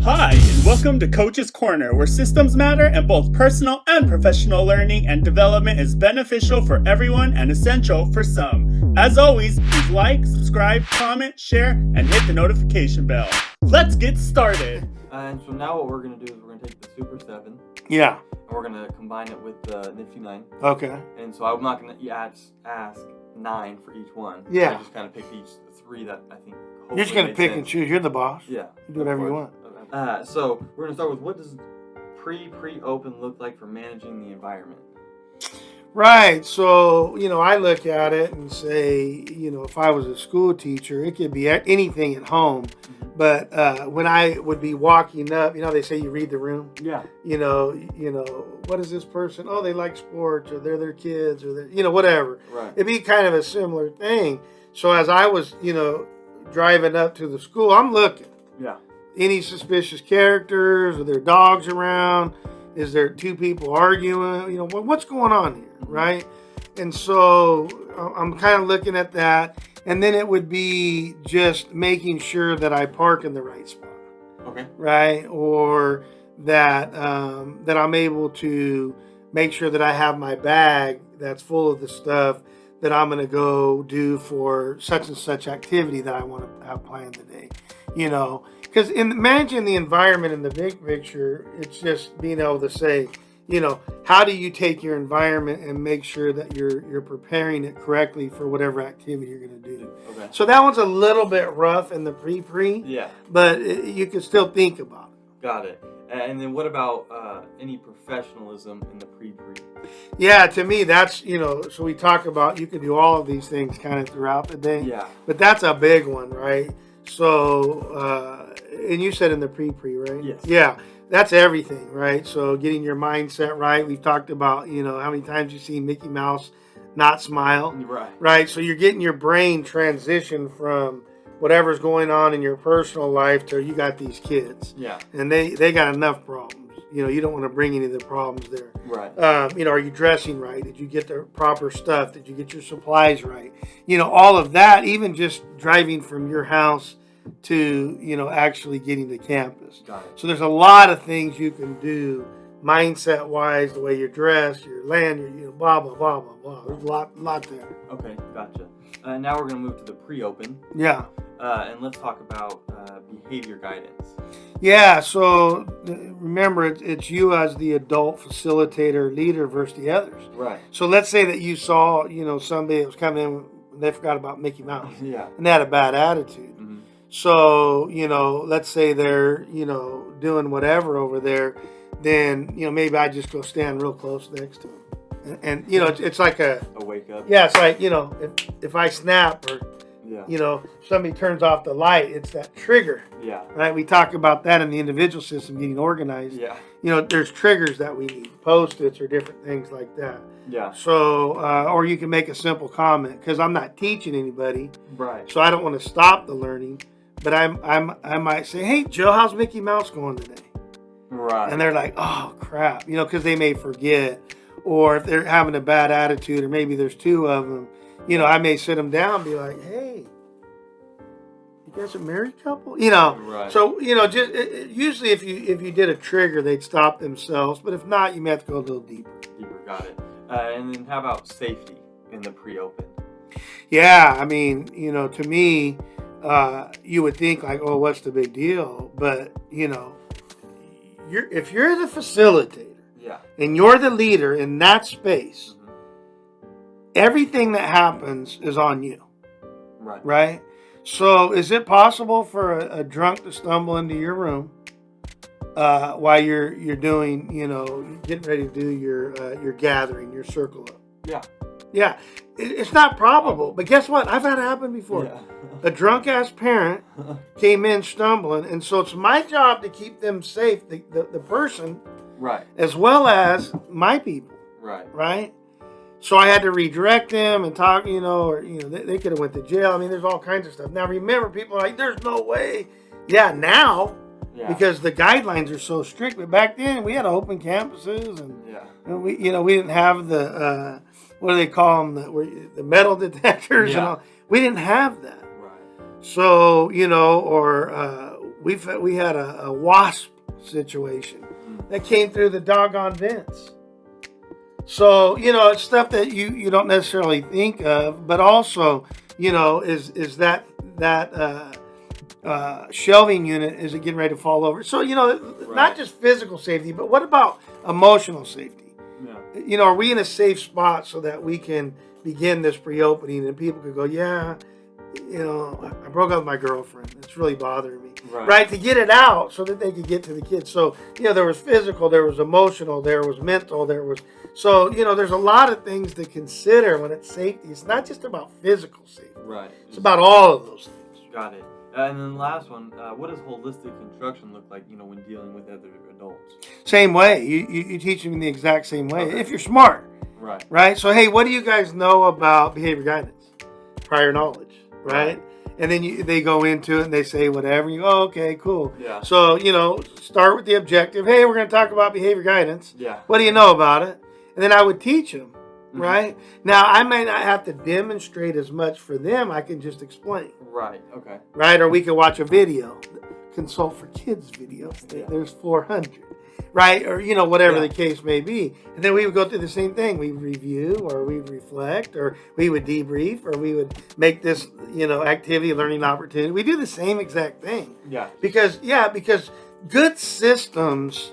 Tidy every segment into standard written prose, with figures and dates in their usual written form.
Hi, and welcome to Coach's Corner, where systems matter and both personal and professional learning and development is beneficial for everyone and essential for some. As always, please like, subscribe, comment, share, and hit the notification bell. Let's get started. And so now what we're going to do is we're going to take the Super 7. Yeah. And we're going to combine it with the Nifty 9. Okay. And so I'm not going to ask 9 for each one. Yeah. I just kind of picked each 3 that I think You're just going to pick and choose. You're the boss. Yeah. You do whatever you want. So we're going to start with, what does pre-open look like for managing the environment? Right. So, I look at it and say, if I was a school teacher, it could be anything at home. Mm-hmm. But when I would be walking up, they say you read the room. Yeah. What is this person? Oh, they like sports, or they're their kids, or they're, whatever. Right. It'd be kind of a similar thing. So as I was, driving up to the school, I'm looking. Yeah. Any suspicious characters? Are there dogs around? Is there 2 people arguing? What's going on here, right? And so I'm kind of looking at that. And then it would be just making sure that I park in the right spot. Okay. Right? Or that that I'm able to make sure that I have my bag that's full of the stuff that I'm going to go do for such and such activity that I want to have planned today. Because in managing the environment in the big picture, it's just being able to say, how do you take your environment and make sure that you're preparing it correctly for whatever activity you're going to do. Okay. So that one's a little bit rough in the pre. Yeah. But you can still think about it. Got it. And then what about any professionalism in the pre? Yeah, to me, that's, so we talk about, you can do all of these things kind of throughout the day. Yeah. But that's a big one, right? So, and you said in the pre, right? Yes. Yeah, that's everything, right? So getting your mindset right. We've talked about, how many times you see Mickey Mouse not smile. Right. Right? So you're getting your brain transition from whatever's going on in your personal life to you got these kids. Yeah. And they got enough problems. You don't want to bring any of the problems there. Right. Are you dressing right? Did you get the proper stuff? Did you get your supplies right? All of that, even just driving from your house to, actually getting to campus. Got it. So there's a lot of things you can do mindset-wise, the way you're dressed, your land, blah, blah, blah, blah, blah. There's a lot there. Okay, gotcha. Now we're going to move to the pre-open. Yeah. And let's talk about behavior guidance. Yeah, so remember, it's you as the adult facilitator, leader versus the others. Right. So let's say that you saw, somebody that was coming in, they forgot about Mickey Mouse. Yeah. And they had a bad attitude. Mm-hmm. So, let's say they're, doing whatever over there, then, maybe I just go stand real close next to them. And it's like a wake up. Yeah, it's like, if I snap or, yeah. somebody turns off the light, it's that trigger. Yeah. Right? We talk about that in the individual system, getting organized. Yeah. There's triggers that we need, Post-its or different things like that. Yeah. So, or you can make a simple comment, because I'm not teaching anybody. Right. So I don't want to stop the learning, but I might say, hey, Joe, how's Mickey Mouse going today? Right. And they're like, oh, crap, because they may forget. Or if they're having a bad attitude, or maybe there's 2 of them, I may sit them down and be like, hey, you guys a married couple? Right. So, just usually if you did a trigger, they'd stop themselves. But if not, you may have to go a little deeper. Got it. And then how about safety in the pre-open? Yeah, I mean, to me, you would think like, oh, what's the big deal? But, if you're the facilitator, yeah, and you're the leader in that space, everything that happens is on you. Right. Right? So is it possible for a drunk to stumble into your room while you're doing, getting ready to do your gathering, your circle up? Yeah. Yeah. It's not probable, but guess what? I've had it happen before. Yeah. A drunk-ass parent came in stumbling, and so it's my job to keep them safe, the person, right, as well as my people. Right. Right? So I had to redirect them and talk, or they could have went to jail. I mean, there's all kinds of stuff. Now remember, people are like, "There's no way." Yeah, now, because the guidelines are so strict. But back then, we had open campuses, and we didn't have the what do they call them? The metal detectors and all. We didn't have that. Right. So we had a wasp situation that came through the doggone vents. So, it's stuff that you don't necessarily think of, but also, is that shelving unit, is it getting ready to fall over? So, not just physical safety, but what about emotional safety? Yeah. Are we in a safe spot so that we can begin this pre-opening and people could go, yeah, I broke up with my girlfriend. It's really bothering me. Right? To get it out so that they could get to the kids. So, there was physical, there was emotional, there was mental, so, there's a lot of things to consider when it's safety. It's not just about physical safety. Right. It's about all of those things. Got it. And then the last one, what does holistic instruction look like, when dealing with other adults? Same way. You teach them in the exact same way. Okay. If you're smart. Right. Right? So, hey, what do you guys know about behavior guidance? Prior knowledge. Right? And then they go into it and they say whatever. You go, oh, okay, cool. Yeah. So, start with the objective. Hey, we're going to talk about behavior guidance. Yeah. What do you know about it? And then I would teach them. Right? Now, I may not have to demonstrate as much for them. I can just explain. Right. Okay. Right? Or we can watch a video. Consult for Kids video. Yeah. There's 400. Right? Or, whatever the case may be. And then we would go through the same thing. We'd review, or we'd reflect, or we would debrief, or we would make this, activity, learning opportunity. We do the same exact thing. Yeah. Because good systems,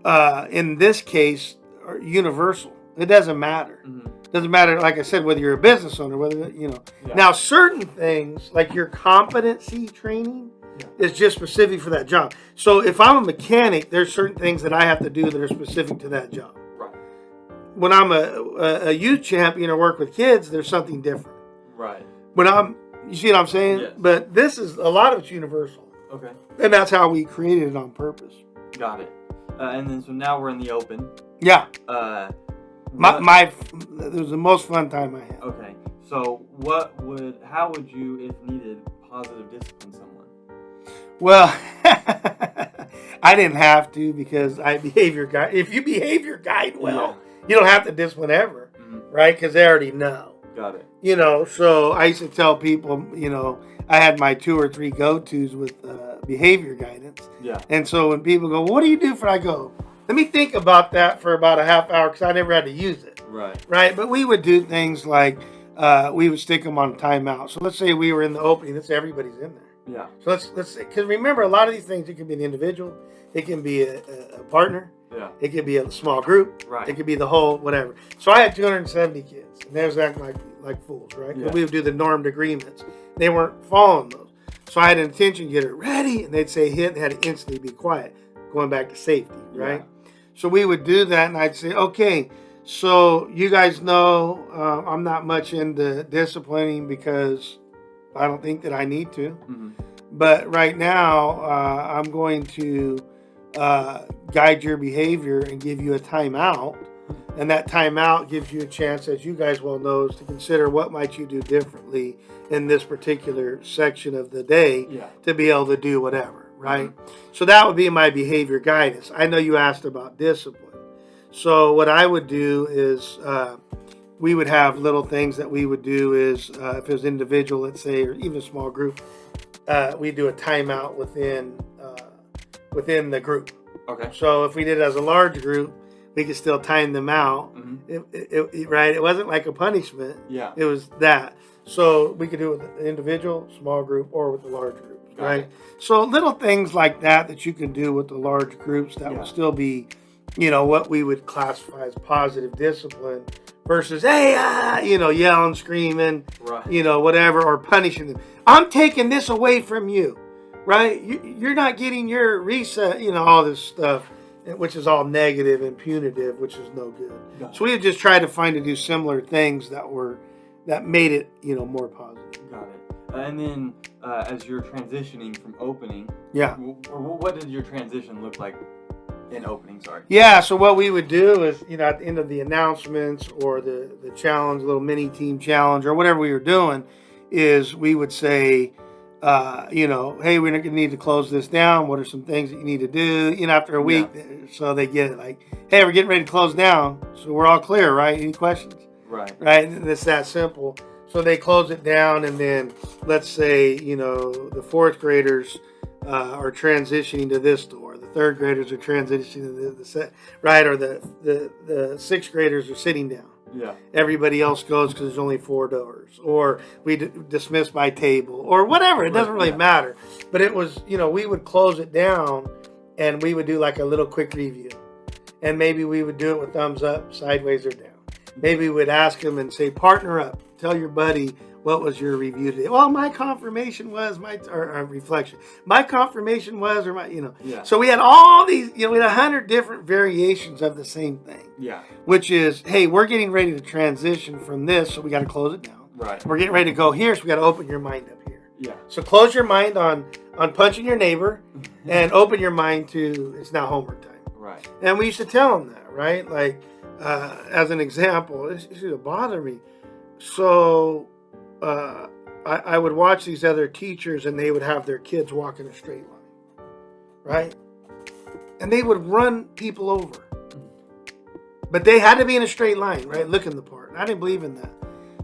in this case, are universal. It doesn't matter. It doesn't matter, like I said, whether you're a business owner, whether, Yeah. Now, certain things, like your competency training, is just specific for that job. So if I'm a mechanic, there's certain things that I have to do that are specific to that job. Right. When I'm a youth champion or work with kids, there's something different. Right. You see what I'm saying? Yes. But this is, a lot of it's universal. Okay. And that's how we created it on purpose. Got it. And then so now we're in the open. Yeah. What- It was the most fun time I had. Okay. So how would you, if needed, positive discipline someone? Well, I didn't have to, because I behavior guide. If you behavior guide well, you don't have to discipline ever, right? Because they already know. Got it. So I used to tell people, I had my 2 or 3 go-tos with behavior guidance. Yeah. And so when people go, well, what do you do for, I go, let me think about that for about a half hour, because I never had to use it. Right. Right. But we would do things like we would stick them on timeout. So let's say we were in the opening. Let's say everybody's in there. Yeah. So let's because remember, a lot of these things, it can be an individual, it can be a partner, it could be a small group, Right. it could be the whole whatever. So I had 270 kids, and they was acting like fools, right? Yeah. We would do the normed agreements. They weren't following those. So I had an intention getter ready, and they'd say hit, and they had to instantly be quiet, going back to safety, right? Yeah. So we would do that, and I'd say, okay, so you guys know I'm not much into disciplining because I don't think that I need to. Mm-hmm. But right now, I'm going to guide your behavior and give you a timeout. And that timeout gives you a chance, as you guys well know, to consider what might you do differently in this particular section of the day to be able to do whatever, right? Mm-hmm. So that would be my behavior guidance. I know you asked about discipline. So what I would do is we would have little things that we would do is if it was individual, let's say, or even a small group, we do a timeout within the group. Okay. So if we did it as a large group, we could still time them out. Mm-hmm. Right? It wasn't like a punishment. Yeah. It was that. So we could do it with an individual, small group, or with the large groups. Got right? it. So little things like that you can do with the large groups that would still be, what we would classify as positive discipline versus, hey, yelling, screaming, right. Whatever, or punishing them. I'm taking this away from you, right? You're not getting your reset, all this stuff, which is all negative and punitive, which is no good. Got So we would just try to find to do similar things that made it, more positive. Got it. And then as you're transitioning from opening, Yeah. What did your transition look like in opening? Sorry. Yeah, so what we would do is, at the end of the announcements or the challenge, little mini team challenge or whatever we were doing, is we would say, hey, we're going to need to close this down. What are some things that you need to do? After a week, so they get it like, hey, we're getting ready to close down. So we're all clear, right? Any questions? Right. Right? And it's that simple. So they close it down, and then let's say, the 4th graders are transitioning to this door. The third graders are transitioning to the set, right, or the sixth graders are sitting down. Yeah. Everybody else goes because there's only 4 doors, or we dismiss by table, or whatever. It doesn't really matter. But it was, we would close it down, and we would do like a little quick review, and maybe we would do it with thumbs up, sideways, or down. Maybe we would ask them and say, partner up, tell your buddy what was your review today. Well, my confirmation was or reflection. My confirmation was, or my, Yeah. So we had all these, we had 100 different variations of the same thing. Yeah. Which is, hey, we're getting ready to transition from this, so we got to close it down. Right. We're getting ready to go here, so we got to open your mind up here. Yeah. So close your mind on punching your neighbor, and open your mind to it's now homework time. Right. And we used to tell them that, right? Like, as an example, this used to bother me. So I would watch these other teachers, and they would have their kids walk in a straight line, right? And they would run people over. But they had to be in a straight line, right? Looking the part. I didn't believe in that.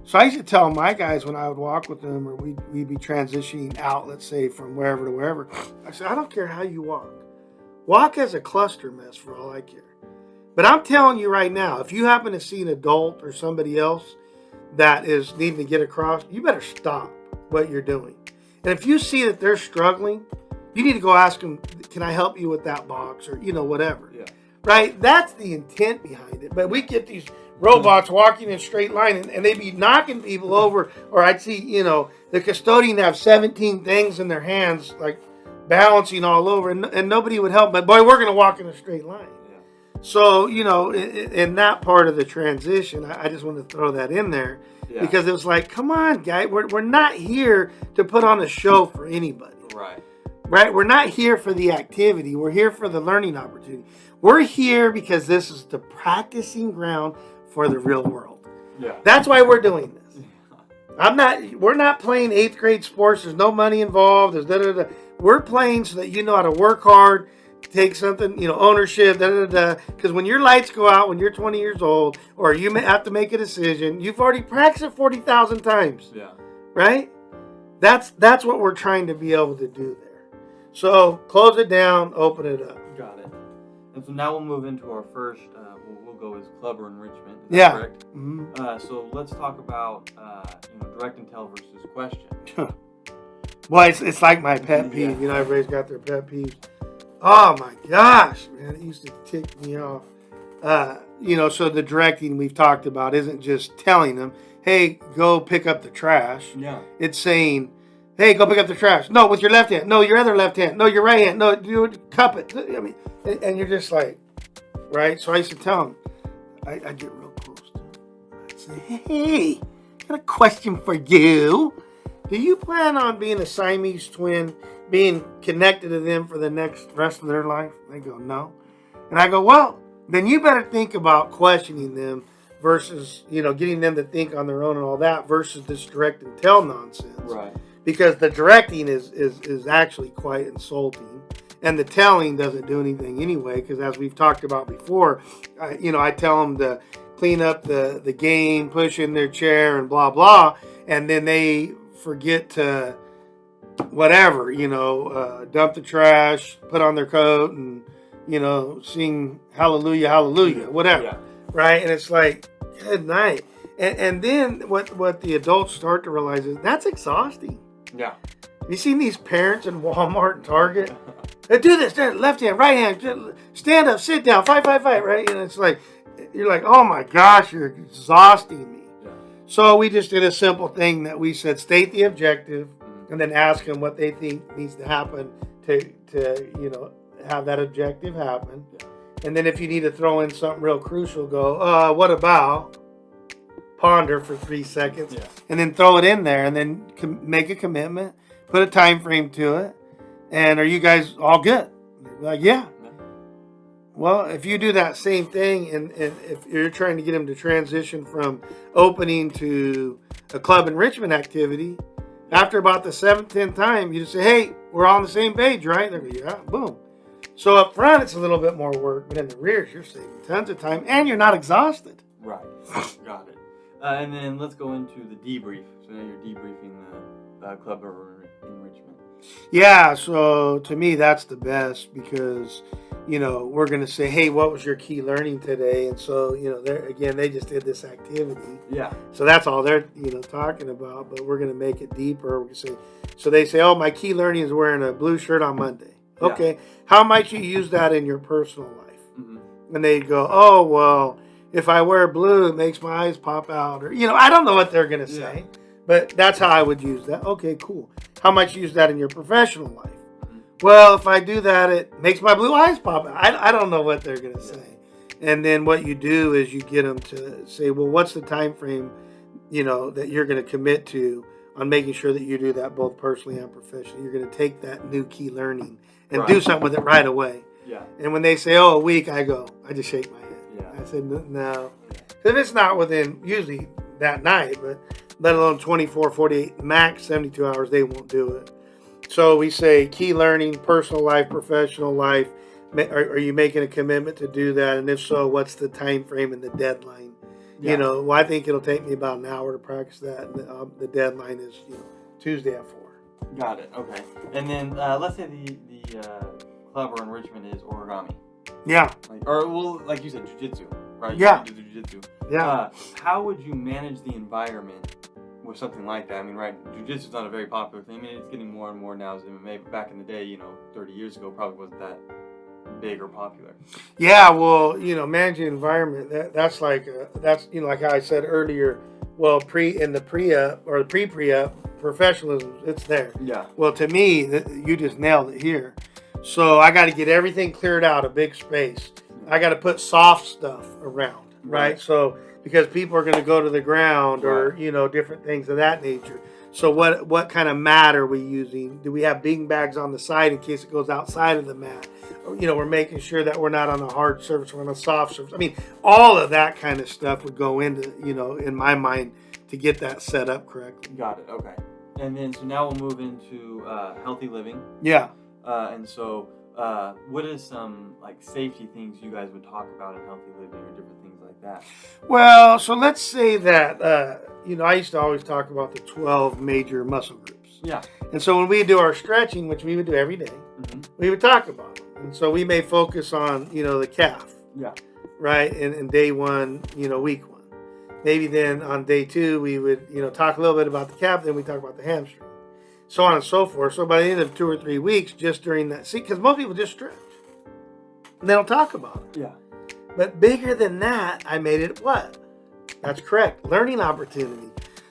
So I used to tell my guys when I would walk with them, or we'd be transitioning out, let's say, from wherever to wherever. I said, I don't care how you walk. Walk as a cluster mess for all I care. But I'm telling you right now, if you happen to see an adult or somebody else that is needing to get across, you better stop what you're doing. And if you see that they're struggling, you need to go ask them, can I help you with that box, or, whatever. Yeah. Right? That's the intent behind it. But we get these robots walking in a straight line, and they be knocking people over, or I'd see, the custodian have 17 things in their hands, like balancing all over, and nobody would help. But boy, we're going to walk in a straight line. So, in that part of the transition, I just wanted to throw that in there, because it was like, come on, guy, we're not here to put on a show for anybody. Right? We're not here for the activity. We're here for the learning opportunity. We're here because this is the practicing ground for the real world. Yeah. That's why we're doing this. We're not playing 8th grade sports. There's no money involved. There's da-da-da. We're playing so that you know how to work hard, take something, ownership, because when your lights go out when you're 20 years old, or you may have to make a decision, you've already practiced it 40,000 times. Yeah. Right? That's what we're trying to be able to do there. So close it down, open it up. Got it. And so now we'll move into our first, we'll go as club or enrichment. Is that correct? Mm-hmm. So let's talk about, direct and tell versus question. Boy, it's like my pet peeve. Everybody's got their pet peeves. Oh my gosh, man, it used to tick me off. So the directing we've talked about isn't just telling them, hey, go pick up the trash. Yeah. It's saying, hey, go pick up the trash. No, with your left hand. No, your other left hand. No, your right hand. No, you cup it. I mean, and you're just like, right? So I used to tell them, I get real close to them. I'd say, hey, got a question for you. Do you plan on being a Siamese twin, being connected to them for the rest of their life? They go, no. And I go, well, then you better think about questioning them versus, getting them to think on their own and all that, versus this direct and tell nonsense. Right. Because the directing is actually quite insulting, and the telling doesn't do anything anyway. Because as we've talked about before, I tell them to clean up the game, push in their chair, and blah blah, and then they forget to whatever, dump the trash, put on their coat, and sing hallelujah, hallelujah, whatever, yeah. Right? And it's like, good night. And then what the adults start to realize is that's exhausting. Yeah. Have you seen these parents in Walmart and Target? They do this, left hand, right hand, stand up, sit down, fight, right? And it's like, you're like, oh my gosh, you're exhausting me. Yeah. So we just did a simple thing that we said, state the objective, and then ask them what they think needs to happen to have that objective happen. Yeah. And then if you need to throw in something real crucial, go, what about? Ponder for 3 seconds, yeah. And then throw it in there, and then make a commitment, put a time frame to it, and are you guys all good? Like, yeah. Well, if you do that same thing, and if you're trying to get them to transition from opening to a club enrichment activity, after about the 7th, 10th time, you just say, hey, we're all on the same page, right? They go, yeah, boom. So up front, it's a little bit more work, but in the rears, you're saving tons of time, and you're not exhausted. Right. Got it. And then let's go into the debrief. So now you're debriefing the club or enrichment. Yeah, so to me, that's the best because, we're going to say, hey, what was your key learning today? And so, they just did this activity. Yeah. So that's all they're, talking about, but we're going to make it deeper. We're going to say, so they say, oh, my key learning is wearing a blue shirt on Monday. Yeah. Okay. How might you use that in your personal life? Mm-hmm. And they go, oh, well, if I wear blue, it makes my eyes pop out. Or, I don't know what they're going to say, but that's how I would use that. Okay, cool. How much you use that in your professional life? Mm-hmm. Well, if I do that, it makes my blue eyes pop out. I don't know what they're going to say. And then what you do is you get them to say, well, what's the time frame, that you're going to commit to on making sure that you do that both personally and professionally. You're going to take that new key learning and do something with it right away. Yeah. And when they say, oh, a week, I just shake my head. Yeah. I said, no. If it's not within, usually that night, but let alone 24, 48, max 72 hours, they won't do it. So we say key learning, personal life, professional life. Are you making a commitment to do that? And if so, what's the time frame and the deadline? Yeah. Well, I think it'll take me about an hour to practice that. And the deadline is, Tuesday at 4. Got it. Okay. And then let's say the club or enrichment is origami. Yeah. Like you said, jiu-jitsu, right? Yeah. You do jiu-jitsu. Yeah. How would you manage the environment with something like that? I mean, right, jiu-jitsu is not a very popular thing. I mean, it's getting more and more now as MMA. But back in the day, 30 years ago, probably wasn't that big or popular. Yeah, well, managing environment, that's like like I said earlier, well, pre-up or the pre-up professionalism, it's there. Yeah. Well, to me, you just nailed it here. So I got to get everything cleared out, a big space. I got to put soft stuff around, right? So because people are going to go to the ground or different things of that nature. So what kind of mat are we using? Do we have bean bags on the side in case it goes outside of the mat? We're making sure that we're not on a hard surface, we're on a soft surface. I mean, all of that kind of stuff would go into, in my mind, to get that set up correctly. Got it. Okay. And then, so now we'll move into healthy living. Yeah. And so, what is some safety things you guys would talk about in healthy living or different things like that? Well, so let's say that, I used to always talk about the 12 major muscle groups. Yeah. And so when we do our stretching, which we would do every day, we would talk about them. And so we may focus on, the calf. Yeah. Right? In day 1, week 1. Maybe then on day 2, we would, talk a little bit about the calf, then we talk about the hamstring. So on and so forth. So by the end of 2 or 3 weeks, just during that, because most people just stretch. And they don't talk about it. Yeah. But bigger than that, I made it what? That's correct. Learning opportunity.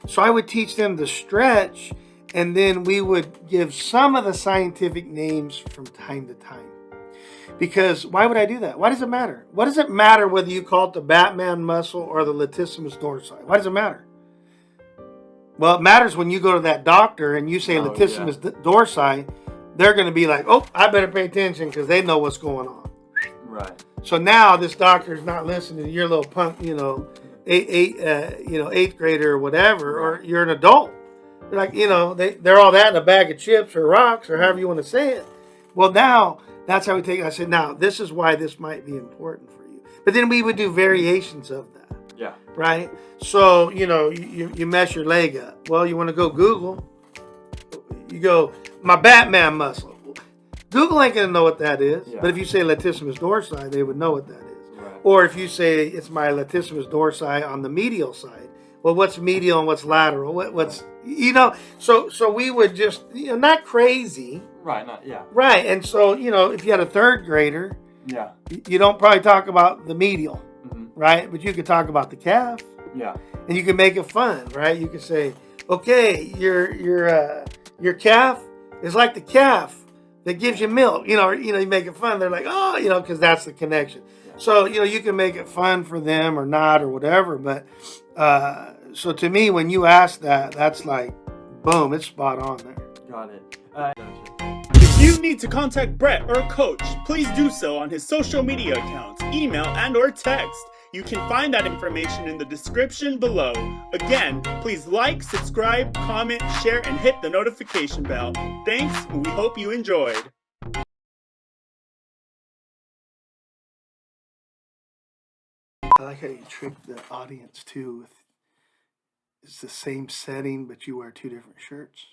So I would teach them to stretch, and then we would give some of the scientific names from time to time. Because why would I do that? Why does it matter? What does it matter whether you call it the Batman muscle or the latissimus dorsi? Why does it matter? Well, it matters when you go to that doctor and you say latissimus dorsi, they're going to be like, oh, I better pay attention because they know what's going on. Right. So now this doctor's not listening to your little punk, eighth grader or whatever, or you're an adult. They're like, they're all that in a bag of chips or rocks or however you want to say it. Well, now that's how we take it. I said, now this is why this might be important for you. But then we would do variations of that. Yeah. Right? So, you mess your leg up. Well, you want to go Google. You go, my Batman muscle. Google ain't going to know what that is. Yeah. But if you say latissimus dorsi, they would know what that is. Right. Or if you say it's my latissimus dorsi on the medial side. Well, what's medial and what's lateral? What's so we would just, not crazy. Right. Right. And so, if you had a third grader, yeah, you don't probably talk about the medial, right? But you could talk about the calf. Yeah. And you can make it fun, right? You could say, okay, your calf is like the calf that gives you milk. You make it fun. They're like, oh, because that's the connection. Yeah. So, you can make it fun for them or not or whatever. But so to me, when you ask that, that's like, boom, it's spot on there. Got it. If you need to contact Brett or Coach, please do so on his social media accounts, email, and or text. You can find that information in the description below. Again, please like, subscribe, comment, share, and hit the notification bell. Thanks, and we hope you enjoyed. I like how you trick the audience too with it's the same setting, but you wear 2 different shirts.